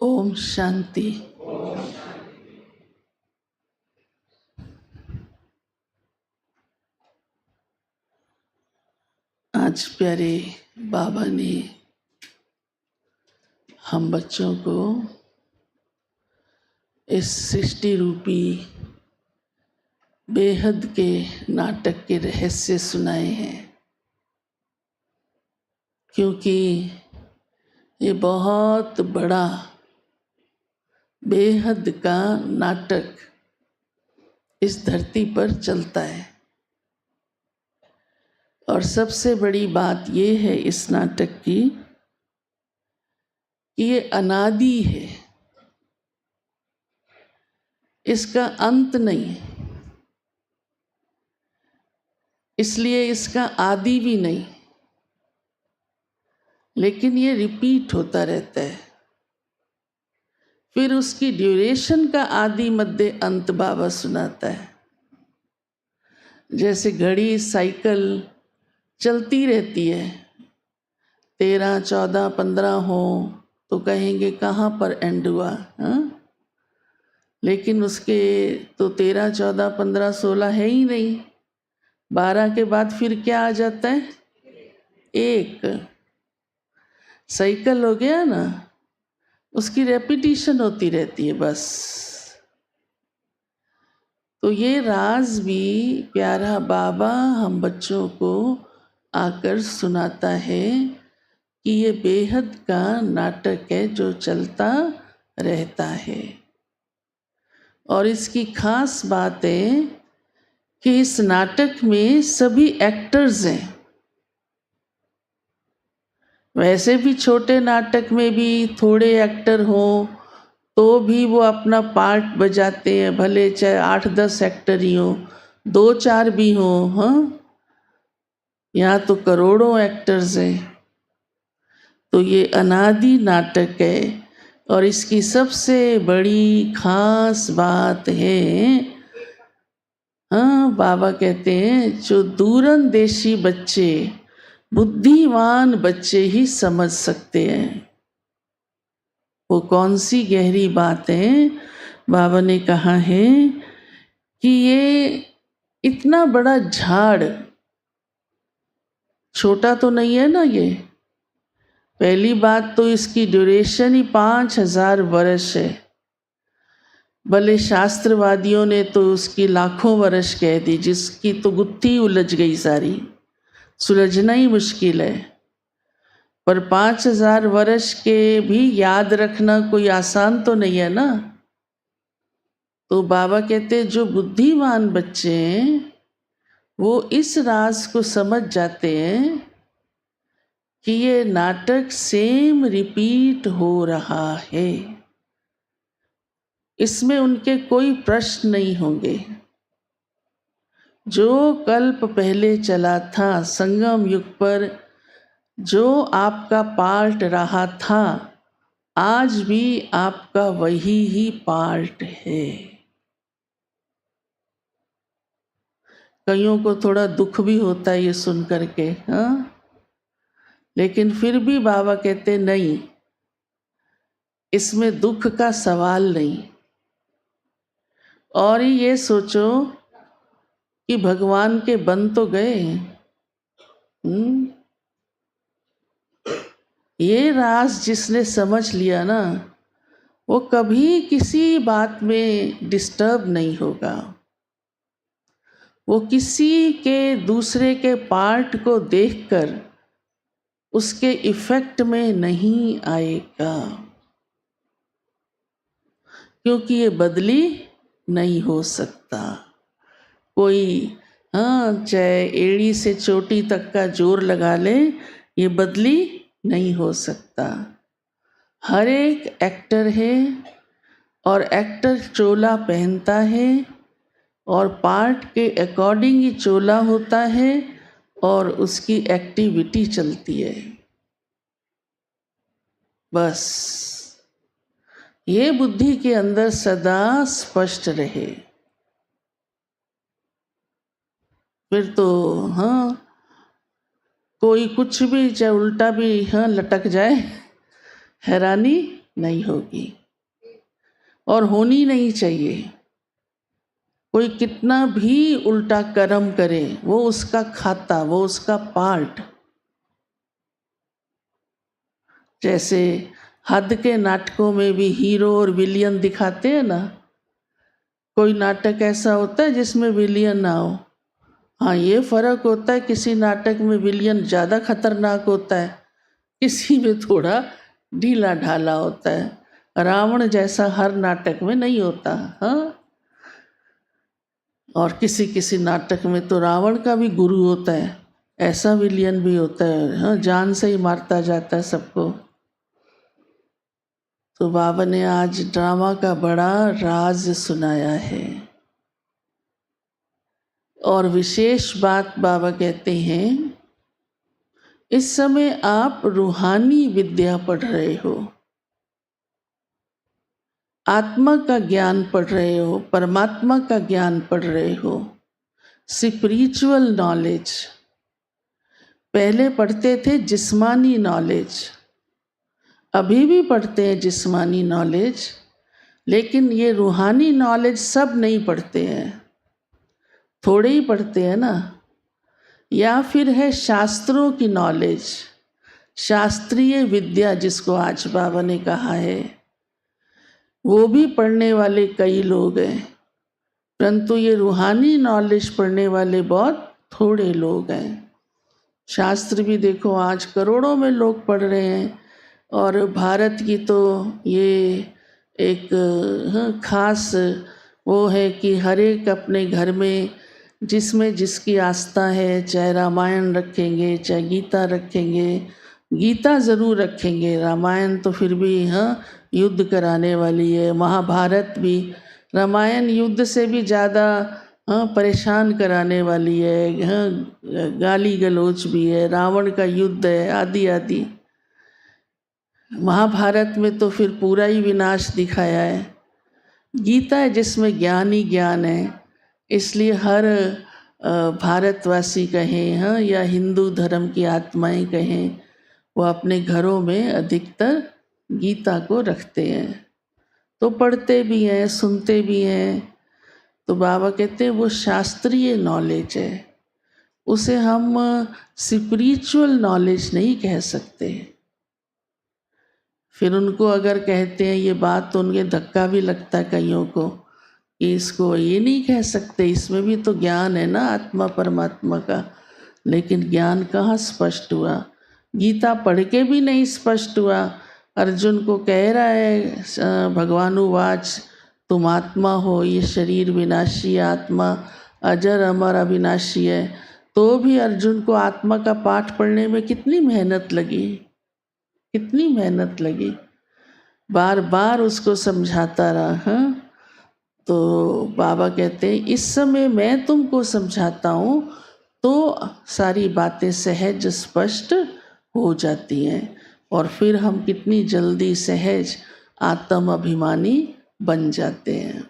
ओम शांति। आज प्यारे बाबा ने हम बच्चों को इस सृष्टि रूपी बेहद के नाटक के रहस्य सुनाए हैं, क्योंकि ये बहुत बड़ा बेहद का नाटक इस धरती पर चलता है। और सबसे बड़ी बात ये है इस नाटक की कि ये अनादि है, इसका अंत नहीं है, इसलिए इसका आदि भी नहीं, लेकिन ये रिपीट होता रहता है। फिर उसकी ड्यूरेशन का आदि मध्य अंत बाबा सुनाता है। जैसे घड़ी साइकिल चलती रहती है, 13, 14, 15 हो तो कहेंगे कहाँ पर एंड हुआ, हाँ? लेकिन उसके तो 13, 14, 15, 16 है ही नहीं। 12 के बाद फिर क्या आ जाता है? 1 साइकिल हो गया ना, उसकी रेपिटिशन होती रहती है बस। तो ये राज भी प्यारा बाबा हम बच्चों को आकर सुनाता है कि ये बेहद का नाटक है जो चलता रहता है। और इसकी खास बात है कि इस नाटक में सभी एक्टर्स हैं। वैसे भी छोटे नाटक में भी थोड़े एक्टर हों तो भी वो अपना पार्ट बजाते हैं, भले चाहे 8-10 एक्टर ही हों, 2-4 भी हों, हाँ? यहाँ तो करोड़ों एक्टर्स हैं। तो ये अनादि नाटक है और इसकी सबसे बड़ी खास बात है, हाँ, बाबा कहते हैं जो दूरंदेशी बच्चे, बुद्धिमान बच्चे ही समझ सकते हैं। वो कौन सी गहरी बात है? बाबा ने कहा है कि ये इतना बड़ा झाड़ छोटा तो नहीं है ना। ये पहली बात तो इसकी ड्यूरेशन ही 5000 वर्ष है। भले शास्त्रवादियों ने तो उसकी लाखों वर्ष कह दी, जिसकी तो गुत्थी उलझ गई सारी, सुलझना ही मुश्किल है। पर 5000 वर्ष के भी याद रखना कोई आसान तो नहीं है ना। तो बाबा कहते हैं जो बुद्धिमान बच्चे हैं वो इस राज को समझ जाते हैं कि ये नाटक सेम रिपीट हो रहा है। इसमें उनके कोई प्रश्न नहीं होंगे। जो कल्प पहले चला था संगम युग पर, जो आपका पार्ट रहा था, आज भी आपका वही ही पार्ट है। कईयों को थोड़ा दुख भी होता है ये सुन करके, हाँ? लेकिन फिर भी बाबा कहते नहीं, इसमें दुख का सवाल नहीं। और ये सोचो कि भगवान के बन तो गए, ये राज जिसने समझ लिया ना, वो कभी किसी बात में डिस्टर्ब नहीं होगा। वो किसी के दूसरे के पार्ट को देखकर उसके इफेक्ट में नहीं आएगा, क्योंकि ये बदली नहीं हो सकता। कोई, हाँ, चाहे एड़ी से चोटी तक का जोर लगा ले, ये बदली नहीं हो सकता। हर एक एक्टर है और एक्टर चोला पहनता है और पार्ट के अकॉर्डिंग ही चोला होता है और उसकी एक्टिविटी चलती है। बस ये बुद्धि के अंदर सदा स्पष्ट रहे। फिर तो हाँ, कोई कुछ भी चाहे उल्टा भी हाँ लटक जाए, हैरानी नहीं होगी और होनी नहीं चाहिए। कोई कितना भी उल्टा कर्म करे, वो उसका खाता, वो उसका पार्ट। जैसे हद के नाटकों में भी हीरो और विलियन दिखाते हैं ना, कोई नाटक ऐसा होता है जिसमें विलियन ना हो। हाँ, ये फर्क होता है, किसी नाटक में विलियन ज़्यादा खतरनाक होता है, किसी में थोड़ा ढीला ढाला होता है। रावण जैसा हर नाटक में नहीं होता। हाँ, और किसी किसी नाटक में तो रावण का भी गुरु होता है, ऐसा विलियन भी होता है। हाँ, जान से ही मारता जाता है सबको। तो बाबा ने आज ड्रामा का बड़ा राज सुनाया है। और विशेष बात बाबा कहते हैं, इस समय आप रूहानी विद्या पढ़ रहे हो, आत्मा का ज्ञान पढ़ रहे हो, परमात्मा का ज्ञान पढ़ रहे हो, स्पिरिचुअल नॉलेज। पहले पढ़ते थे जिस्मानी नॉलेज, अभी भी पढ़ते हैं जिस्मानी नॉलेज, लेकिन ये रूहानी नॉलेज सब नहीं पढ़ते हैं, थोड़े ही पढ़ते हैं ना। या फिर है शास्त्रों की नॉलेज, शास्त्रीय विद्या जिसको आज बाबा ने कहा है, वो भी पढ़ने वाले कई लोग हैं, परंतु ये रूहानी नॉलेज पढ़ने वाले बहुत थोड़े लोग हैं। शास्त्र भी देखो आज करोड़ों में लोग पढ़ रहे हैं, और भारत की तो ये एक खास वो है कि हर एक अपने घर में जिसमें जिसकी आस्था है, चाहे रामायण रखेंगे, चाहे गीता रखेंगे, गीता ज़रूर रखेंगे, रामायण तो फिर भी हाँ युद्ध कराने वाली है, महाभारत भी, रामायण युद्ध से भी ज़्यादा हाँ परेशान कराने वाली है, हाँ गाली गलौज भी है, रावण का युद्ध है, आदि आदि। महाभारत में तो फिर पूरा ही विनाश दिखाया है। गीता है जिसमें ज्ञान ही ज्ञान है, इसलिए हर भारतवासी कहें हाँ या हिंदू धर्म की आत्माएं कहें, वो अपने घरों में अधिकतर गीता को रखते हैं, तो पढ़ते भी हैं, सुनते भी हैं। तो बाबा कहते हैं वो शास्त्रीय नॉलेज है, उसे हम स्पिरिचुअल नॉलेज नहीं कह सकते। फिर उनको अगर कहते हैं ये बात तो उनके धक्का भी लगता है कईयों को कि इसको ये नहीं कह सकते, इसमें भी तो ज्ञान है ना आत्मा परमात्मा का। लेकिन ज्ञान कहाँ स्पष्ट हुआ, गीता पढ़ के भी नहीं स्पष्ट हुआ। अर्जुन को कह रहा है भगवानुवाच तुम आत्मा हो, ये शरीर विनाशी, आत्मा अजर अमर अविनाशी है, तो भी अर्जुन को आत्मा का पाठ पढ़ने में कितनी मेहनत लगी, कितनी मेहनत लगी, बार बार उसको समझाता रहा। हाँ, तो बाबा कहते हैं इस समय मैं तुमको समझाता हूँ तो सारी बातें सहज स्पष्ट हो जाती हैं, और फिर हम कितनी जल्दी सहज आत्म अभिमानी बन जाते हैं।